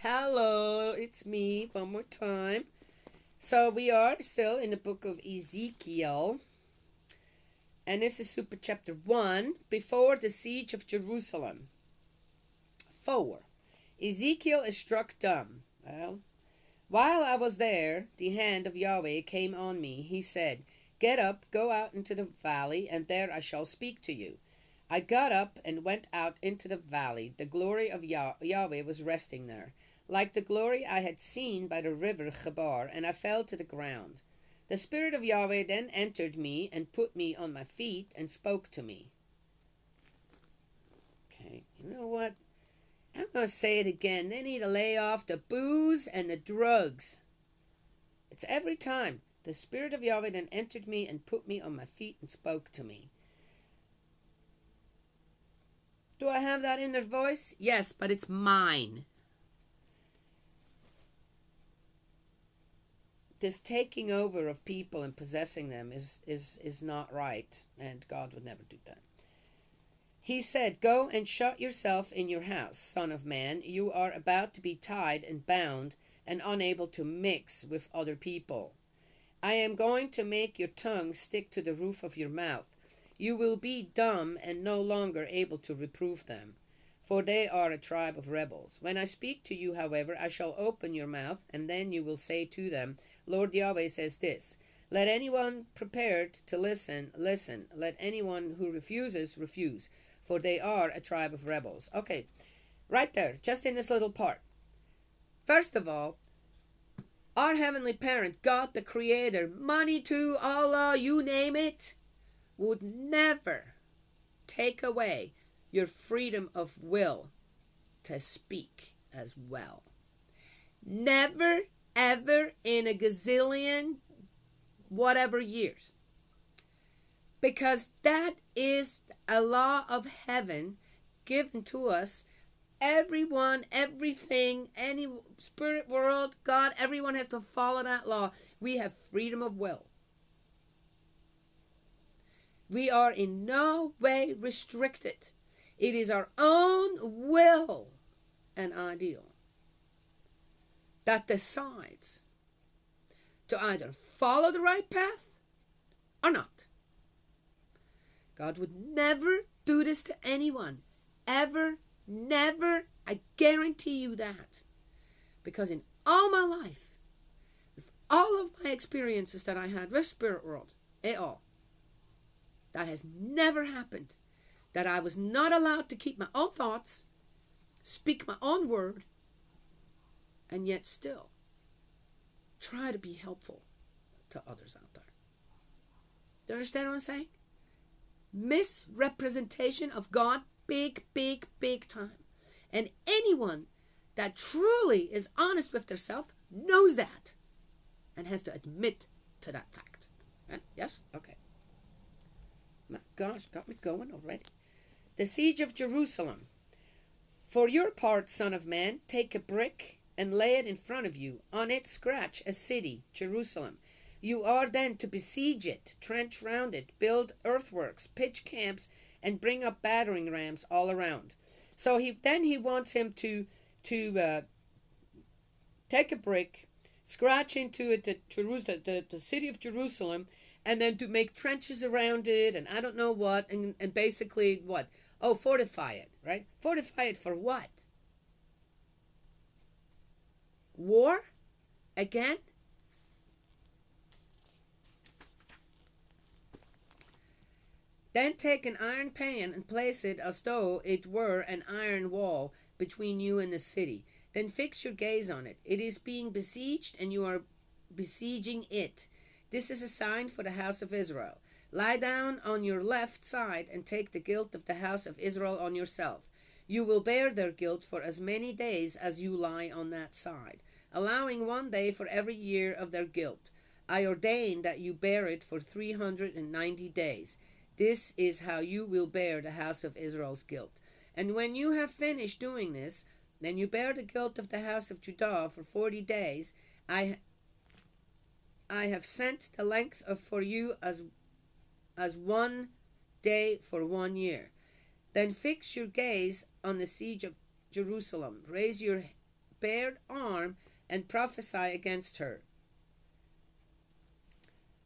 Hello, it's me one more time. So we are still in the book of Ezekiel, and this is super chapter 1 before the siege of Jerusalem. 4. Ezekiel is struck dumb. Well, while I was there, the hand of Yahweh came on me. He said, "Get up, go out into the valley, and there I shall speak to you." I got up and went out into the valley. The glory of Yahweh was resting there, like the glory I had seen by the river Chebar, and I fell to the ground. The Spirit of Yahweh then entered me and put me on my feet and spoke to me. Okay, you know what? I'm going to say it again. They need to lay off the booze and the drugs. It's every time. The Spirit of Yahweh then entered me and put me on my feet and spoke to me. Do I have that inner voice? Yes, but it's mine. This taking over of people and possessing them is not right, and God would never do that. He said, "Go and shut yourself in your house, son of man. You are about to be tied and bound and unable to mix with other people. I am going to make your tongue stick to the roof of your mouth. You will be dumb and no longer able to reprove them, for they are a tribe of rebels. When I speak to you, however, I shall open your mouth, and then you will say to them, 'Lord Yahweh says this.' Let anyone prepared to listen, listen. Let anyone who refuses, refuse, for they are a tribe of rebels." Okay, right there, just in this little part. First of all, our Heavenly Parent, God the Creator, money to Allah, you name it, would never take away your freedom of will to speak as well. Never, ever in a gazillion whatever years. Because that is a law of heaven given to us. Everyone, everything, any spirit world, God, everyone has to follow that law. We have freedom of will. We are in no way restricted. It is our own will and ideal that decides to either follow the right path or not. God would never do this to anyone. Ever, never. I guarantee you that. Because in all my life, with all of my experiences that I had with spirit world, that has never happened. That I was not allowed to keep my own thoughts, speak my own word, and yet still try to be helpful to others out there. Do you understand what I'm saying? Misrepresentation of God, big, big, big time. And anyone that truly is honest with themselves knows that and has to admit to that fact. Yes? Okay. My gosh, got me going already. The siege of Jerusalem. For your part, son of man, take a brick and lay it in front of you. On it scratch a city, Jerusalem. You are then to besiege it, trench round it, build earthworks, pitch camps, and bring up battering rams all around. So he wants him to take a brick, scratch into it the city of Jerusalem, and then to make trenches around it, and I don't know what, and basically what? Oh, fortify it, right? Fortify it for what? War? Again? Then take an iron pan and place it as though it were an iron wall between you and the city. Then fix your gaze on it. It is being besieged, and you are besieging it. This is a sign for the house of Israel. Lie down on your left side and take the guilt of the house of Israel on yourself. You will bear their guilt for as many days as you lie on that side, allowing 1 day for every year of their guilt. I ordain that you bear it for 390 days. This is how you will bear the house of Israel's guilt. And when you have finished doing this, then you bear the guilt of the house of Judah for 40 days. I have sent the length of for you as 1 day for 1 year. Then fix your gaze on the siege of Jerusalem. Raise your bared arm and prophesy against her.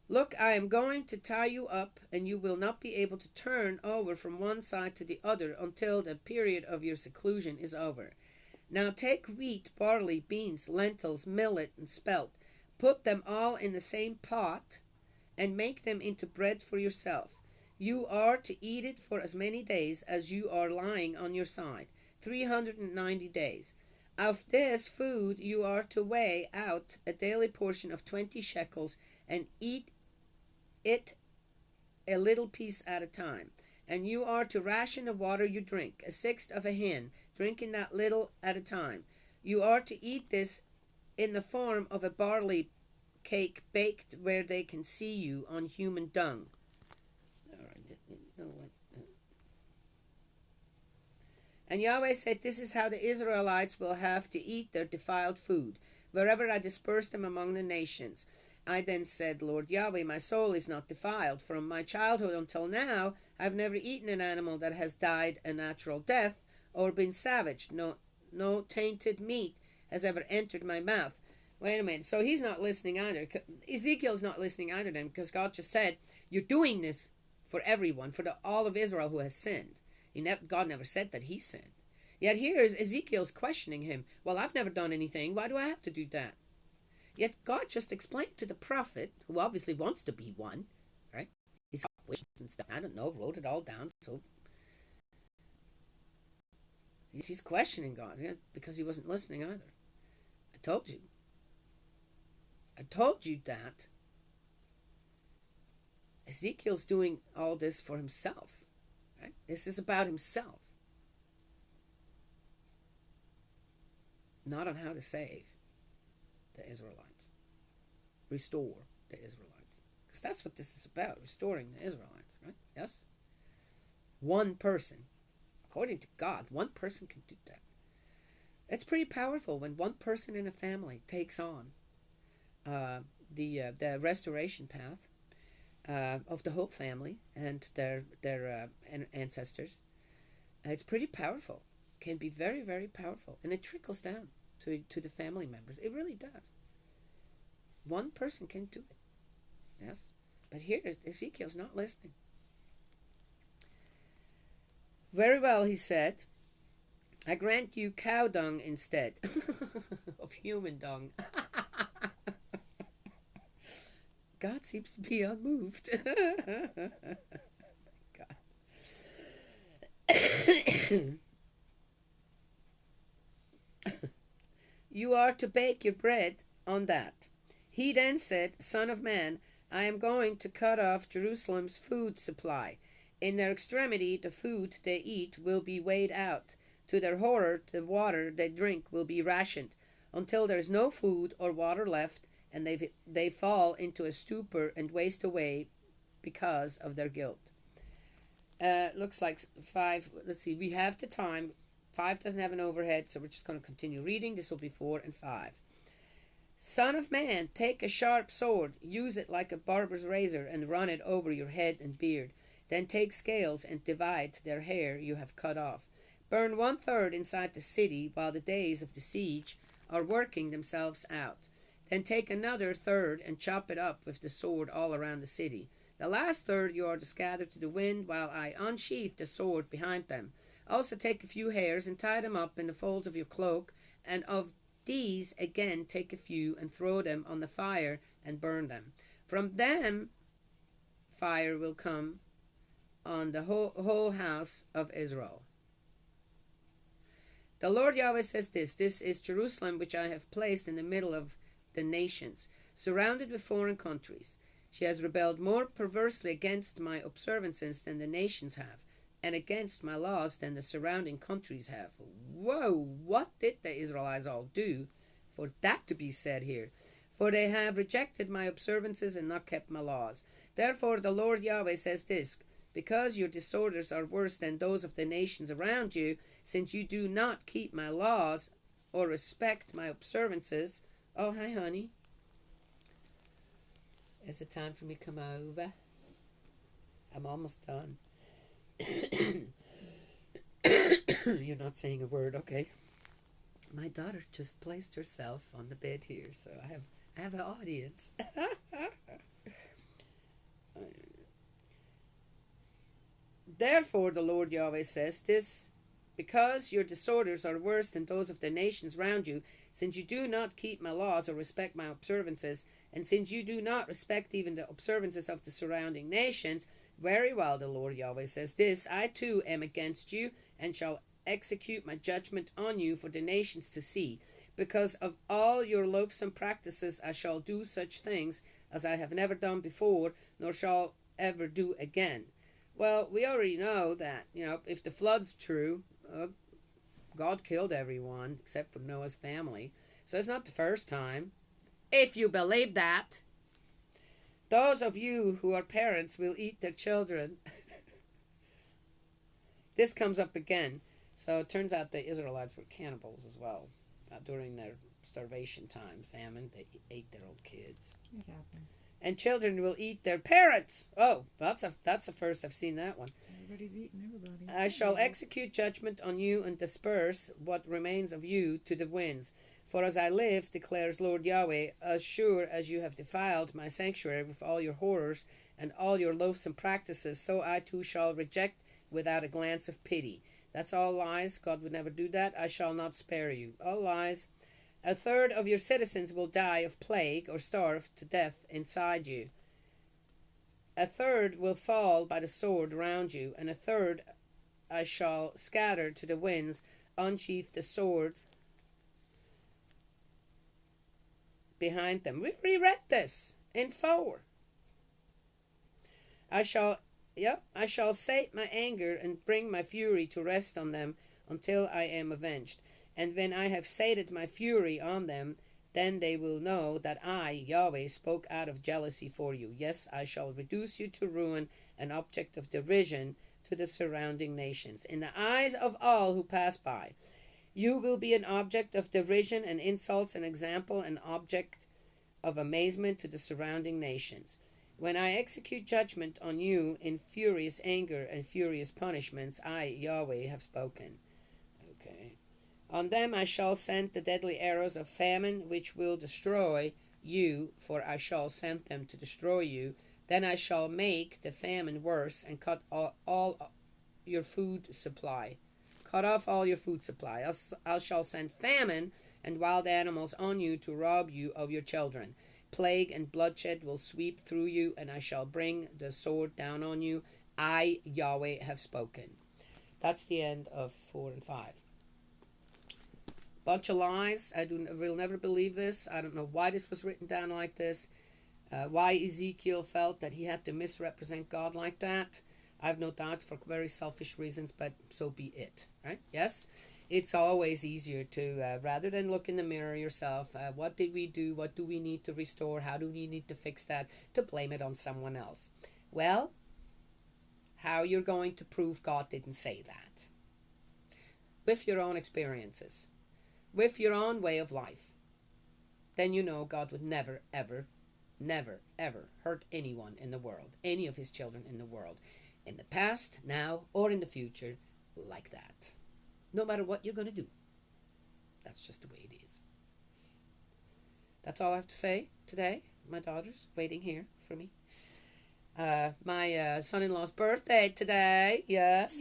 Look, I am going to tie you up, and you will not be able to turn over from one side to the other until the period of your seclusion is over. Now take wheat, barley, beans, lentils, millet, and spelt. Put them all in the same pot, and make them into bread for yourself. You are to eat it for as many days as you are lying on your side, 390 days. Of this food you are to weigh out a daily portion of 20 shekels, and eat it a little piece at a time. And you are to ration the water you drink, a sixth of a hin, drinking that little at a time. You are to eat this in the form of a barley cake baked where they can see you on human dung. And Yahweh said, this is how the Israelites will have to eat their defiled food, wherever I disperse them among the nations. I then said, Lord Yahweh, my soul is not defiled. From my childhood until now, I have never eaten an animal that has died a natural death or been savaged. No tainted meat has ever entered my mouth. Wait a minute. So he's not listening either. Ezekiel's not listening either then, because God just said, you're doing this for everyone, for all of Israel who has sinned. God never said that he sinned. Yet here is Ezekiel's questioning him. Well, I've never done anything. Why do I have to do that? Yet God just explained to the prophet, who obviously wants to be one, right? He's got wishes and stuff. I don't know, wrote it all down. So he's questioning God, because he wasn't listening either. I told you that Ezekiel's doing all this for himself. Right? This is about himself, not on how to save the Israelites, restore the Israelites, because that's what this is about, restoring the Israelites, right? Yes, one person, according to God, one person can do that. It's pretty powerful when one person in a family takes on the restoration path of the whole family and their ancestors. It's pretty powerful. Can be very, very powerful, and it trickles down to the family members. It really does. One person can do it. Yes, but here Ezekiel's not listening. Very well, he said. I grant you cow dung instead of human dung. God seems to be unmoved. God. You are to bake your bread on that. He then said, Son of man, I am going to cut off Jerusalem's food supply. In their extremity, the food they eat will be weighed out. To their horror, the water they drink will be rationed, until there is no food or water left, and they fall into a stupor and waste away because of their guilt. Looks like 5. Let's see. We have the time. 5 doesn't have an overhead, so we're just going to continue reading. This will be 4 and 5. Son of man, take a sharp sword, use it like a barber's razor, and run it over your head and beard. Then take scales and divide their hair you have cut off. Burn 1/3 inside the city while the days of the siege are working themselves out. Then take another third and chop it up with the sword all around the city. The last third you are to scatter to the wind while I unsheath the sword behind them. Also take a few hairs and tie them up in the folds of your cloak, and of these again take a few and throw them on the fire and burn them. From them fire will come on the whole house of Israel. The Lord Yahweh says this is Jerusalem, which I have placed in the middle of the nations, surrounded with foreign countries. She has rebelled more perversely against my observances than the nations have, and against my laws than the surrounding countries have. Whoa, what did the Israelites all do for that to be said here? For they have rejected my observances and not kept my laws. Therefore the Lord Yahweh says this, because your disorders are worse than those of the nations around you, since you do not keep my laws or respect my observances. Oh, hi, honey. Is it time for me to come over? I'm almost done. You're not saying a word, okay. My daughter just placed herself on the bed here, so I have an audience. Therefore, the Lord Yahweh says this, because your disorders are worse than those of the nations round you, since you do not keep my laws or respect my observances, and since you do not respect even the observances of the surrounding nations, very well, the Lord Yahweh says this, I too am against you, and shall execute my judgment on you for the nations to see. Because of all your loathsome practices, I shall do such things as I have never done before, nor shall ever do again. Well, we already know that, if the flood's true, God killed everyone except for Noah's family. So it's not the first time. If you believe that, those of you who are parents will eat their children. This comes up again. So it turns out the Israelites were cannibals as well. During their starvation time, famine, they ate their own kids. It happens. And children will eat their parents. Oh, that's the first I've seen that one. Everybody's eating everybody. I shall execute judgment on you and disperse what remains of you to the winds. For as I live, declares Lord Yahweh, as sure as you have defiled my sanctuary with all your horrors and all your loathsome practices, so I too shall reject without a glance of pity. That's all lies. God would never do that. I shall not spare you. All lies. A third of your citizens will die of plague or starve to death inside you. A third will fall by the sword round you, and a third I shall scatter to the winds, unsheath the sword behind them. We reread this in 4. I shall sate my anger and bring my fury to rest on them until I am avenged. And when I have sated my fury on them, then they will know that I, Yahweh, spoke out of jealousy for you. Yes, I shall reduce you to ruin, an object of derision to the surrounding nations. In the eyes of all who pass by, you will be an object of derision and insults, an example, an object of amazement to the surrounding nations. When I execute judgment on you in furious anger and furious punishments, I, Yahweh, have spoken. Okay. On them I shall send the deadly arrows of famine, which will destroy you, for I shall send them to destroy you. Then I shall make the famine worse and cut all your food supply. Cut off all your food supply. I shall send famine and wild animals on you to rob you of your children. Plague and bloodshed will sweep through you, and I shall bring the sword down on you. I, Yahweh, have spoken. That's the end of 4 and 5. Bunch of lies. I will never believe this. I don't know why this was written down like this. Why Ezekiel felt that he had to misrepresent God like that. I have no doubts for very selfish reasons, but so be it. Right? Yes? It's always easier to, rather than look in the mirror yourself, what did we do? What do we need to restore? How do we need to fix that? To blame it on someone else. Well, how you're going to prove God didn't say that? With your own experiences. With your own way of life. Then you know God would never, ever, never, ever hurt anyone in the world. Any of his children in the world. In the past, now, or in the future, like that. No matter what you're going to do. That's just the way it is. That's all I have to say today. My daughter's waiting here for me. My son-in-law's birthday today. Yes.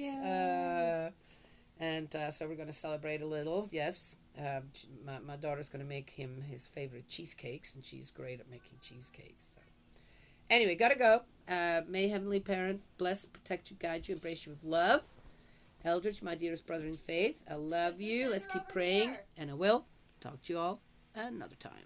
And so we're going to celebrate a little. Yes. My daughter's going to make him his favorite cheesecakes, and she's great at making cheesecakes. So. Anyway, gotta go. May Heavenly Parent bless, protect you, guide you, embrace you with love. Eldridge, my dearest brother in faith, I love you. Let's keep praying, and I will talk to you all another time.